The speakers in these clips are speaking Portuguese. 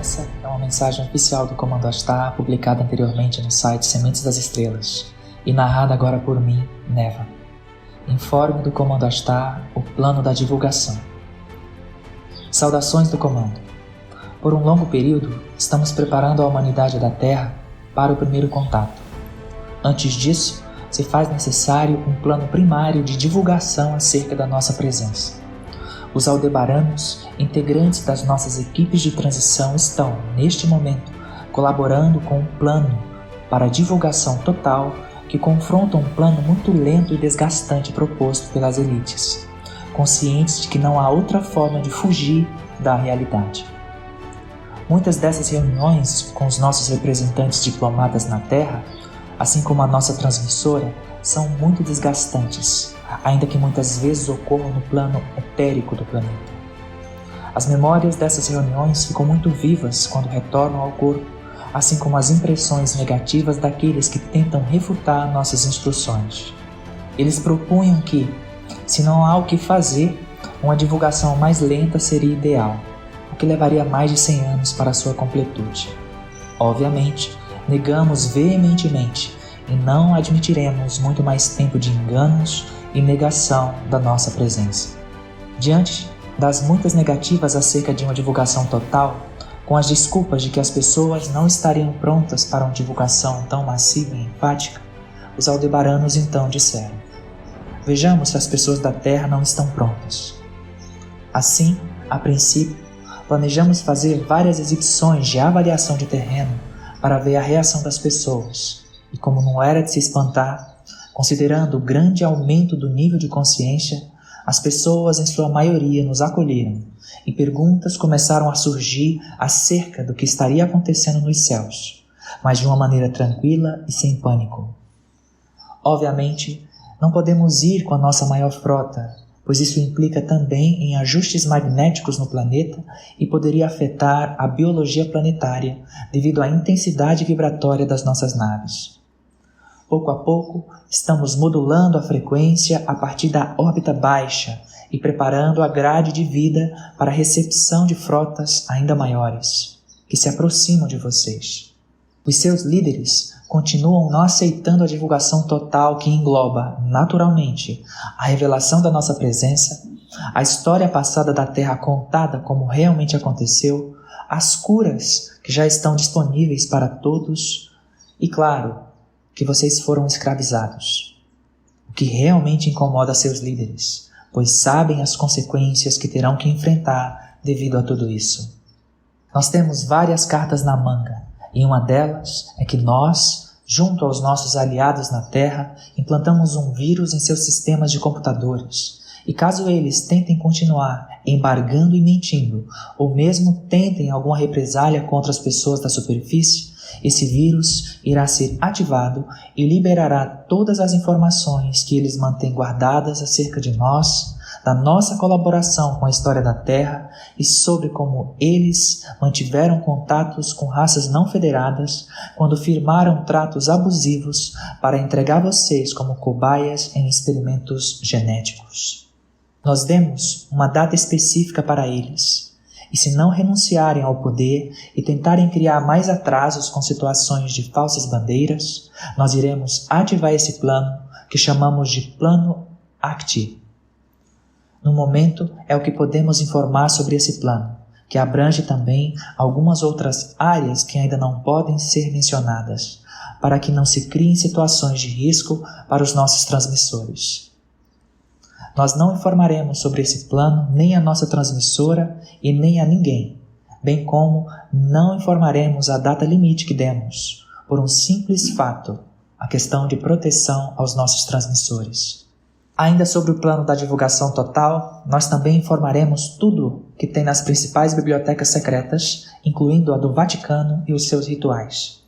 Essa é uma mensagem oficial do Comando Astar, publicada anteriormente no site Sementes das Estrelas e narrada agora por mim, Neva. Informe do Comando Astar, o plano da divulgação. Saudações do Comando. Por um longo período, estamos preparando a humanidade da Terra para o primeiro contato. Antes disso, se faz necessário um plano primário de divulgação acerca da nossa presença. Os aldebaranos, integrantes das nossas equipes de transição, estão, neste momento, colaborando com um plano para a divulgação total que confronta um plano muito lento e desgastante proposto pelas elites, conscientes de que não há outra forma de fugir da realidade. Muitas dessas reuniões com os nossos representantes diplomatas na Terra, assim como a nossa transmissora, são muito desgastantes, ainda que muitas vezes ocorram no plano etérico do planeta. As memórias dessas reuniões ficam muito vivas quando retornam ao corpo, assim como as impressões negativas daqueles que tentam refutar nossas instruções. Eles propunham que, se não há o que fazer, uma divulgação mais lenta seria ideal, o que levaria mais de 100 anos para sua completude. Obviamente, negamos veementemente e não admitiremos muito mais tempo de enganos e negação da nossa presença. Diante das muitas negativas acerca de uma divulgação total, com as desculpas de que as pessoas não estariam prontas para uma divulgação tão massiva e enfática, os aldebaranos então disseram: vejamos se as pessoas da Terra não estão prontas. Assim, a princípio, planejamos fazer várias exibições de avaliação de terreno para ver a reação das pessoas, e como não era de se espantar, considerando o grande aumento do nível de consciência, as pessoas em sua maioria nos acolheram e perguntas começaram a surgir acerca do que estaria acontecendo nos céus, mas de uma maneira tranquila e sem pânico. Obviamente, não podemos ir com a nossa maior frota, pois isso implica também em ajustes magnéticos no planeta e poderia afetar a biologia planetária devido à intensidade vibratória das nossas naves. Pouco a pouco, estamos modulando a frequência a partir da órbita baixa e preparando a grade de vida para a recepção de frotas ainda maiores, que se aproximam de vocês. Os seus líderes continuam não aceitando a divulgação total que engloba, naturalmente, a revelação da nossa presença, a história passada da Terra contada como realmente aconteceu, as curas que já estão disponíveis para todos e, claro, que vocês foram escravizados, o que realmente incomoda seus líderes, pois sabem as consequências que terão que enfrentar devido a tudo isso. Nós temos várias cartas na manga, e uma delas é que nós, junto aos nossos aliados na Terra, implantamos um vírus em seus sistemas de computadores, e caso eles tentem continuar embargando e mentindo, ou mesmo tentem alguma represália contra as pessoas da superfície, esse vírus irá ser ativado e liberará todas as informações que eles mantêm guardadas acerca de nós, da nossa colaboração com a história da Terra e sobre como eles mantiveram contatos com raças não federadas quando firmaram tratos abusivos para entregar vocês como cobaias em experimentos genéticos. Nós demos uma data específica para eles. E se não renunciarem ao poder e tentarem criar mais atrasos com situações de falsas bandeiras, nós iremos ativar esse plano que chamamos de Plano Acti. No momento é o que podemos informar sobre esse plano, que abrange também algumas outras áreas que ainda não podem ser mencionadas, para que não se criem situações de risco para os nossos transmissores. Nós não informaremos sobre esse plano nem a nossa transmissora e nem a ninguém, bem como não informaremos a data limite que demos, por um simples fato, a questão de proteção aos nossos transmissores. Ainda sobre o plano da divulgação total, nós também informaremos tudo que tem nas principais bibliotecas secretas, incluindo a do Vaticano e os seus rituais.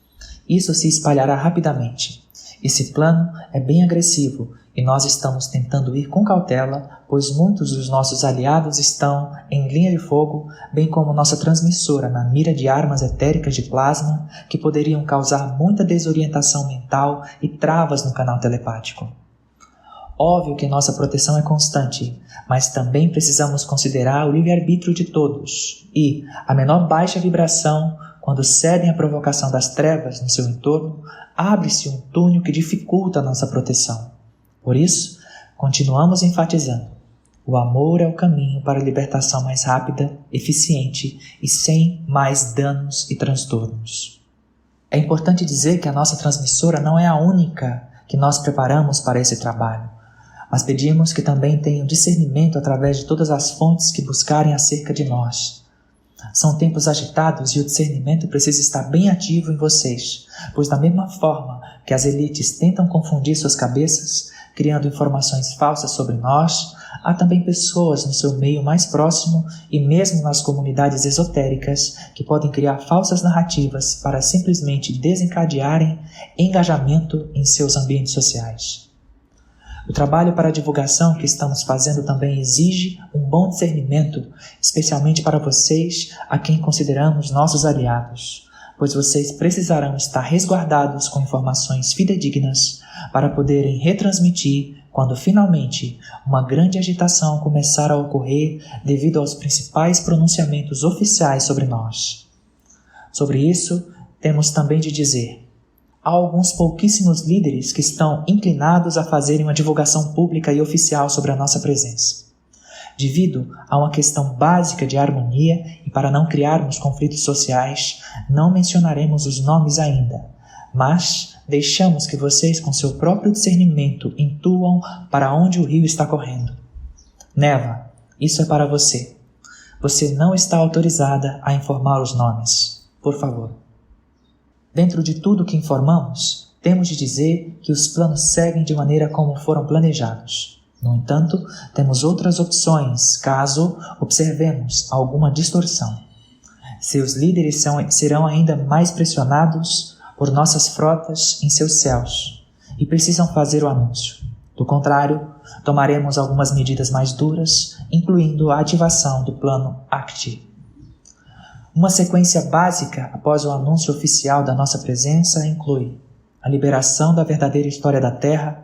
Isso se espalhará rapidamente. Esse plano é bem agressivo e nós estamos tentando ir com cautela, pois muitos dos nossos aliados estão em linha de fogo, bem como nossa transmissora na mira de armas etéricas de plasma que poderiam causar muita desorientação mental e travas no canal telepático. Óbvio que nossa proteção é constante, mas também precisamos considerar o livre-arbítrio de todos e a menor baixa vibração, quando cedem à provocação das trevas no seu entorno, abre-se um túnel que dificulta a nossa proteção. Por isso, continuamos enfatizando: o amor é o caminho para a libertação mais rápida, eficiente e sem mais danos e transtornos. É importante dizer que a nossa transmissora não é a única que nós preparamos para esse trabalho, mas pedimos que também tenham discernimento através de todas as fontes que buscarem acerca de nós. São tempos agitados e o discernimento precisa estar bem ativo em vocês, pois da mesma forma que as elites tentam confundir suas cabeças, criando informações falsas sobre nós, há também pessoas no seu meio mais próximo e mesmo nas comunidades esotéricas que podem criar falsas narrativas para simplesmente desencadearem engajamento em seus ambientes sociais. O trabalho para a divulgação que estamos fazendo também exige um bom discernimento, especialmente para vocês, a quem consideramos nossos aliados, pois vocês precisarão estar resguardados com informações fidedignas para poderem retransmitir quando finalmente uma grande agitação começar a ocorrer devido aos principais pronunciamentos oficiais sobre nós. Sobre isso, temos também de dizer: há alguns pouquíssimos líderes que estão inclinados a fazerem uma divulgação pública e oficial sobre a nossa presença. Devido a uma questão básica de harmonia e para não criarmos conflitos sociais, não mencionaremos os nomes ainda, mas deixamos que vocês, com seu próprio discernimento, intuam para onde o rio está correndo. Neva, isso é para você. Você não está autorizada a informar os nomes. Por favor. Dentro de tudo que informamos, temos de dizer que os planos seguem de maneira como foram planejados. No entanto, temos outras opções caso observemos alguma distorção. Seus líderes serão ainda mais pressionados por nossas frotas em seus céus e precisam fazer o anúncio. Do contrário, tomaremos algumas medidas mais duras, incluindo a ativação do plano ACT. Uma sequência básica após o anúncio oficial da nossa presença inclui a liberação da verdadeira história da Terra,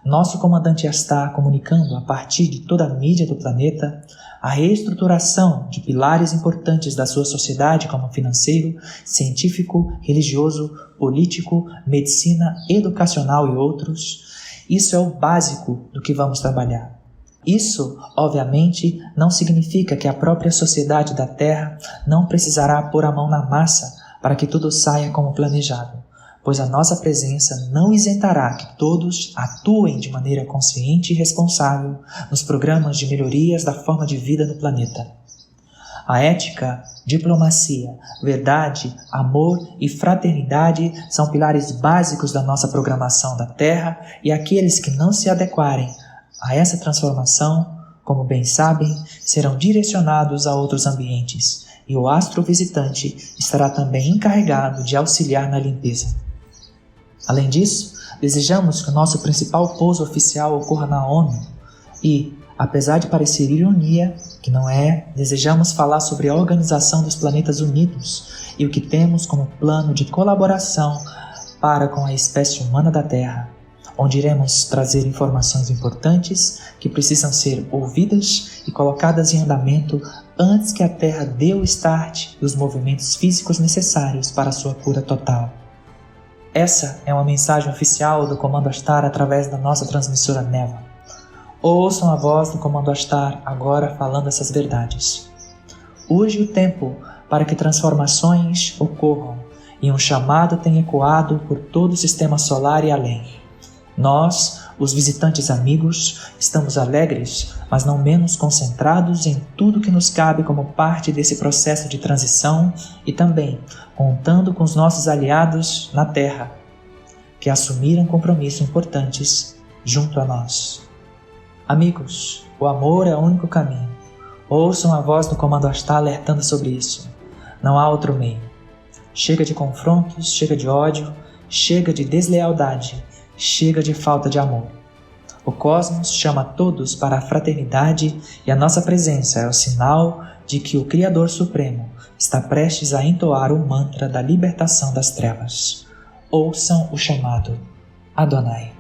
nosso comandante Astar comunicando a partir de toda a mídia do planeta a reestruturação de pilares importantes da sua sociedade como financeiro, científico, religioso, político, medicina, educacional e outros. Isso é o básico do que vamos trabalhar. Isso, obviamente, não significa que a própria sociedade da Terra não precisará pôr a mão na massa para que tudo saia como planejado, pois a nossa presença não isentará que todos atuem de maneira consciente e responsável nos programas de melhorias da forma de vida no planeta. A ética, diplomacia, verdade, amor e fraternidade são pilares básicos da nossa programação da Terra e aqueles que não se adequarem a essa transformação, como bem sabem, serão direcionados a outros ambientes e o astro visitante estará também encarregado de auxiliar na limpeza. Além disso, desejamos que o nosso principal pouso oficial ocorra na ONU e, apesar de parecer ironia, que não é, desejamos falar sobre a Organização dos Planetas Unidos e o que temos como plano de colaboração para com a espécie humana da Terra, onde iremos trazer informações importantes que precisam ser ouvidas e colocadas em andamento antes que a Terra dê o start dos movimentos físicos necessários para a sua cura total. Essa é uma mensagem oficial do Comando Astar através da nossa transmissora Neva. Ouçam a voz do Comando Astar agora falando essas verdades. Urge o tempo para que transformações ocorram e um chamado tenha ecoado por todo o sistema solar e além. Nós, os visitantes amigos, estamos alegres, mas não menos concentrados em tudo que nos cabe como parte desse processo de transição e também contando com os nossos aliados na Terra, que assumiram compromissos importantes junto a nós. Amigos, o amor é o único caminho. Ouçam a voz do Comando Astar alertando sobre isso. Não há outro meio. Chega de confrontos, chega de ódio, chega de deslealdade, chega de falta de amor. O cosmos chama todos para a fraternidade e a nossa presença é o sinal de que o Criador Supremo está prestes a entoar o mantra da libertação das trevas. Ouçam o chamado Adonai.